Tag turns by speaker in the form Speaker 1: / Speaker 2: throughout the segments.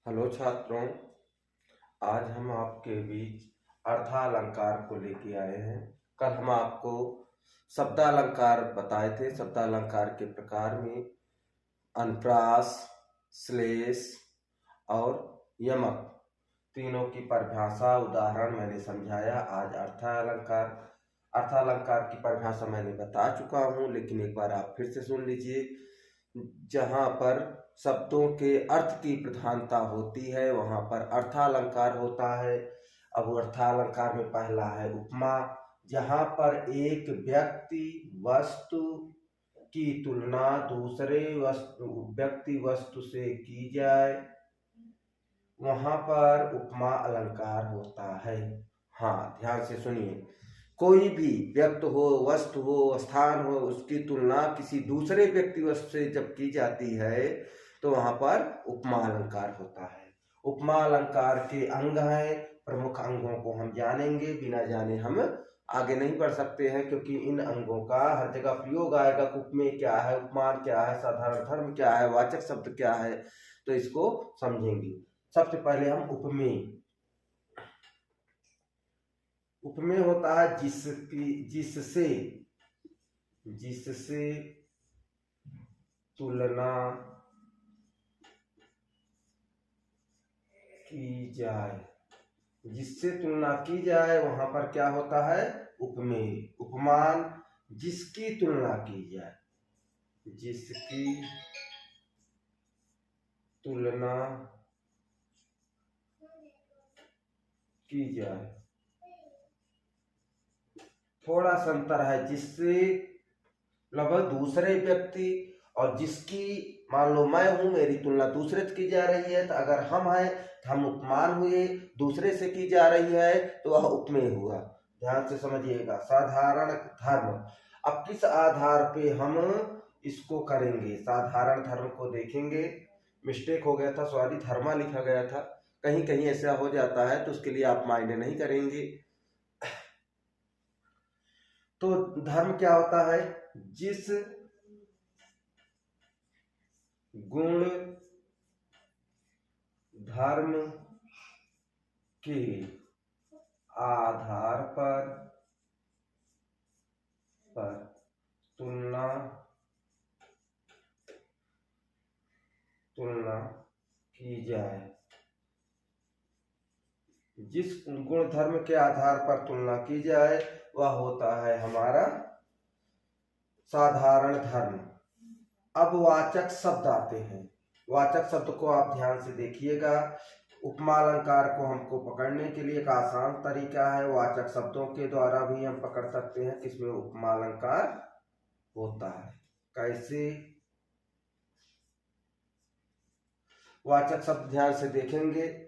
Speaker 1: Hello छात्रों, आज हम आपके बीच अर्थालंकार को लेके आए हैं। कल हम आपको शब्दालंकार बताए थे। शब्दालंकार के प्रकार में अनुप्रास, श्लेष और यमक तीनों की परिभाषा उदाहरण मैंने समझाया। आज अर्थालंकार की परिभाषा मैंने बता चुका हूँ, लेकिन एक बार आप फिर से सुन लीजिए। जहाँ पर शब्दों के अर्थ की प्रधानता होती है वहाँ पर अर्थालंकार होता है। अब अर्थालंकार में पहला है उपमा, जहाँ पर एक व्यक्ति वस्तु की तुलना दूसरे व्यक्ति वस्तु से की जाए, वहाँ पर उपमा अलंकार होता है। हाँ, ध्यान से सुनिए। कोई भी व्यक्ति हो, वस्तु हो, स्थान हो, उसकी तुलना किसी दूसरे व्यक्ति वस्तु से जब की जाती है तो वहां पर उपमा अलंकार होता है। उपमा अलंकार के अंग हैं। प्रमुख अंगों को हम जानेंगे, बिना जाने हम आगे नहीं बढ़ सकते हैं, क्योंकि इन अंगों का हर जगह प्रयोग आएगा। उपमेय क्या है, उपमान क्या है, साधारण धर्म क्या है, वाचक शब्द क्या है, तो इसको समझेंगे। सबसे पहले हम उपमेय होता है जिससे तुलना की जाए, जिससे तुलना की जाए वहां पर क्या होता है, उपमेय। उपमान, जिसकी तुलना की जाए, जिसकी तुलना की जाए। थोड़ा सा अंतर है, जिससे लगभग दूसरे व्यक्ति, और जिसकी, मान लो मैं हूं, मेरी तुलना दूसरे से की जा रही है, तो अगर हम हैं तो हम उपमान हुए, दूसरे से की जा रही है तो वह उपमेय हुआ। ध्यान से समझिएगा। साधारण धर्म, अब किस आधार पे हम इसको करेंगे, साधारण धर्म को देखेंगे। मिस्टेक हो गया था, सॉरी, धर्मा लिखा गया था, कहीं कहीं ऐसा हो जाता है, तो उसके लिए आप माइंड नहीं करेंगे। तो धर्म क्या होता है, जिस गुण धर्म के आधार पर तुलना की जाए। जिस गुण धर्म के आधार पर तुलना की जाए वह होता है हमारा साधारण धर्म। अब वाचक शब्द आते हैं। वाचक शब्द को आप ध्यान से देखिएगा। उपमा अलंकार को हमको पकड़ने के लिए एक आसान तरीका है, वाचक शब्दों के द्वारा भी हम पकड़ सकते हैं किसमें उपमा अलंकार होता है। कैसे? वाचक शब्द ध्यान से देखेंगे।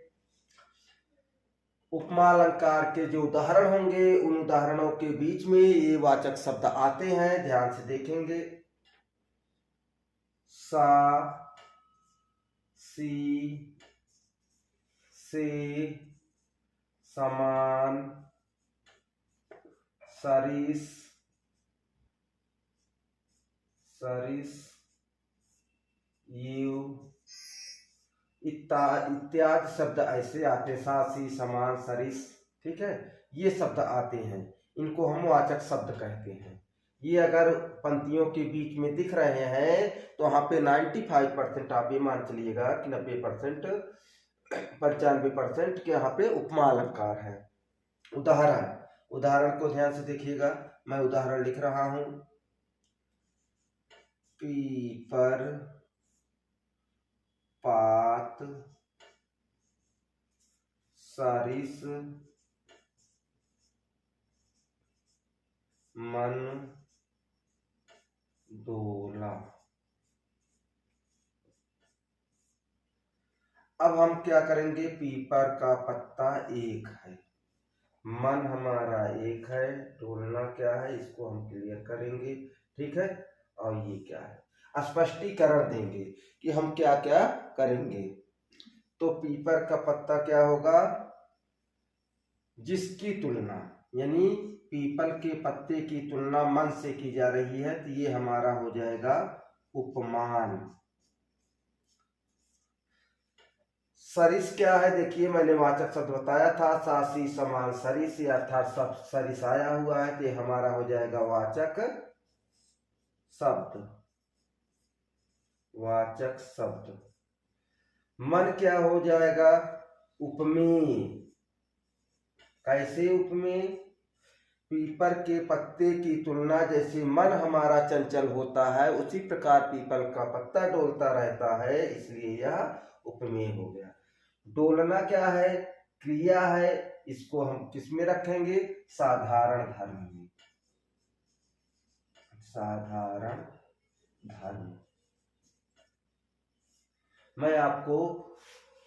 Speaker 1: उपमा अलंकार के जो उदाहरण होंगे उन उदाहरणों के बीच में ये वाचक शब्द आते हैं, ध्यान से देखेंगे। सा, सी, से, समान, सरिस, यू, इत्यादि शब्द ऐसे आते हैं। सासी, समान, सरिस, ठीक है, ये शब्द आते हैं, इनको हम वाचक शब्द कहते हैं। ये अगर पंक्तियों के बीच में दिख रहे हैं तो वहां पे 95% आप ये मान चलिएगा कि 90%, 95% के यहाँ पे उपमा अलंकार है। उदाहरण को ध्यान से देखिएगा। मैं उदाहरण लिख रहा हूं। पीपर, पात, सरिस, मन, डोला। अब हम क्या करेंगे, पीपर का पत्ता एक है, मन हमारा एक है, डोलना क्या है, इसको हम क्लियर करेंगे, ठीक है। और ये क्या है, स्पष्टीकरण देंगे कि हम क्या क्या करेंगे। तो पीपर का पत्ता क्या होगा, जिसकी तुलना, यानी पीपल के पत्ते की तुलना मन से की जा रही है, तो ये हमारा हो जाएगा उपमान। सरिस क्या है? देखिए मैंने वाचक शब्द बताया था, सासी समान सरिस, अर्थात सब सरिस आया हुआ है, तो ये हमारा हो जाएगा वाचक शब्द। वाचक शब्द। मन क्या हो जाएगा? उपमेय। कैसे उपमेय? पीपल के पत्ते की तुलना, जैसे मन हमारा चंचल होता है उसी प्रकार पीपल का पत्ता डोलता रहता है, इसलिए यह उपमेय हो गया। डोलना क्या है? क्रिया है, इसको हम किस में रखेंगे? साधारण धर्म में। साधारण धर्म। मैं आपको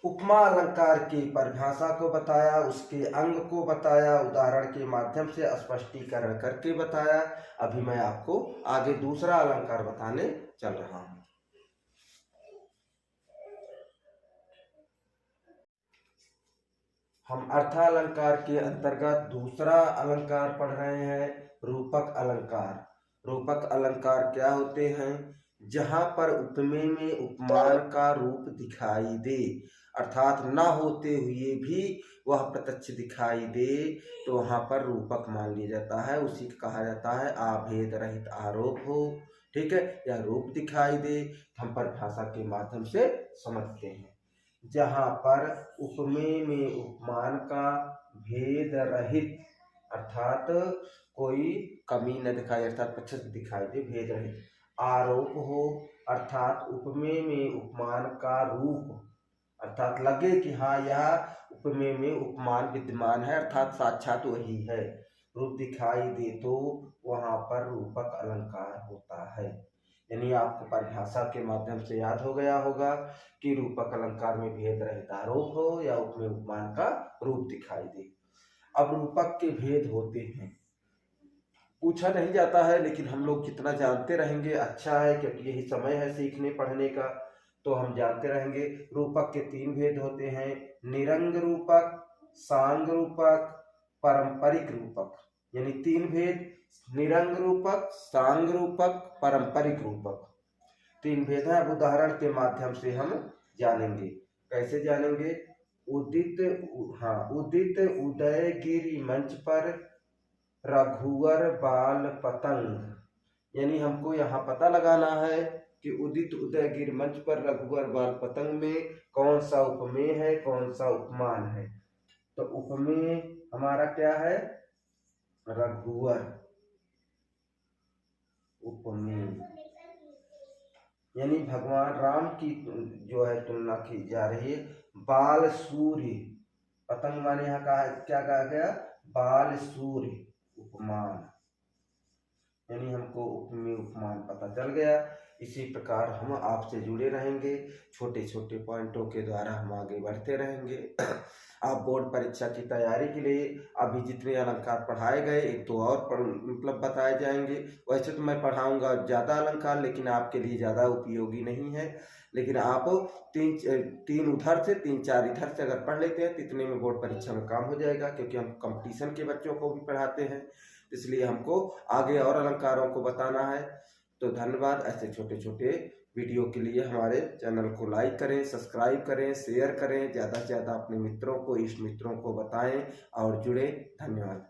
Speaker 1: उपमा अलंकार की परिभाषा को बताया, उसके अंग को बताया, उदाहरण के माध्यम से स्पष्टीकरण करके बताया। अभी मैं आपको आगे दूसरा अलंकार बताने चल रहा हूं। हम अर्थालंकार के अंतर्गत दूसरा अलंकार पढ़ रहे हैं, रूपक अलंकार। रूपक अलंकार क्या होते हैं? जहां पर उपमेय में उपमान का रूप दिखाई दे, अर्थात न होते हुए भी वह प्रत्यक्ष दिखाई दे, तो वहां पर रूपक मान लिया जाता है। उसी को कहा जाता है आभेद रहित आरोप हो। ठीक है, या रूप दिखाई दे, हम परिभाषा के माध्यम से समझते हैं। जहां पर उपमेय में उपमान का भेद रहित, अर्थात कोई कमी न दिखाई, अर्थात प्रत्यक्ष दिखाई दे, भेद रहित आरोप हो, अर्थात उपमेय में उपमान का रूप, अर्थात लगे कि हाँ यह उपमेय में उपमान विद्यमान है, अर्थात साक्षात वही है, रूप दिखाई दे, तो वहां पर रूपक अलंकार होता है। यानी आपको परिभाषा के माध्यम से याद हो गया होगा कि रूपक अलंकार में भेद रहित आरोप हो या उपमेय उपमान का रूप दिखाई दे। अब रूपक के भेद होते हैं, पूछा नहीं जाता है, लेकिन हम लोग जितना जानते रहेंगे अच्छा है, क्योंकि यही समय है सीखने पढ़ने का, तो हम जानते रहेंगे। रूपक के 3 भेद होते हैं, निरंग रूपक, सांग रूपक, पारंपरिक रूपक। यानी 3 भेद, निरंग रूपक, सांग रूपक, पारंपरिक रूपक, 3 भेद हैं। अब उदाहरण के माध्यम से हम जानेंगे। कैसे जानेंगे? उदित उदयगिरि मंच पर रघुवर बाल पतंग। यानी हमको यहाँ पता लगाना है कि उदित उदयगिरि मंच पर रघुवर बाल पतंग में कौन सा उपमेय है, कौन सा उपमान है। तो उपमेय हमारा क्या है? रघुवर उपमेय, यानी भगवान राम की जो है तुलना की जा रही है। बाल सूर्य, पतंग माने यहाँ क्या कहा गया? बाल सूर्य उपमान, यानी हमको उपमेय उपमान पता चल गया। इसी प्रकार हम आपसे जुड़े रहेंगे, छोटे छोटे पॉइंटों के द्वारा हम आगे बढ़ते रहेंगे। आप बोर्ड परीक्षा की तैयारी के लिए अभी जितने अलंकार पढ़ाए गए, एक तो और मतलब बताए जाएंगे। वैसे तो मैं पढ़ाऊंगा ज़्यादा अलंकार, लेकिन आपके लिए ज़्यादा उपयोगी नहीं है। लेकिन आप तीन उधर से 3-4 इधर से अगर पढ़ लेते हैं तो इतने में बोर्ड परीक्षा में काम हो जाएगा, क्योंकि हम कंपटीशन के बच्चों को भी पढ़ाते हैं, इसलिए हमको आगे और अलंकारों को बताना है। तो धन्यवाद। ऐसे छोटे छोटे वीडियो के लिए हमारे चैनल को लाइक करें, सब्सक्राइब करें, शेयर करें, ज़्यादा से ज़्यादा अपने मित्रों को, इष्ट मित्रों को बताएं और जुड़े। धन्यवाद।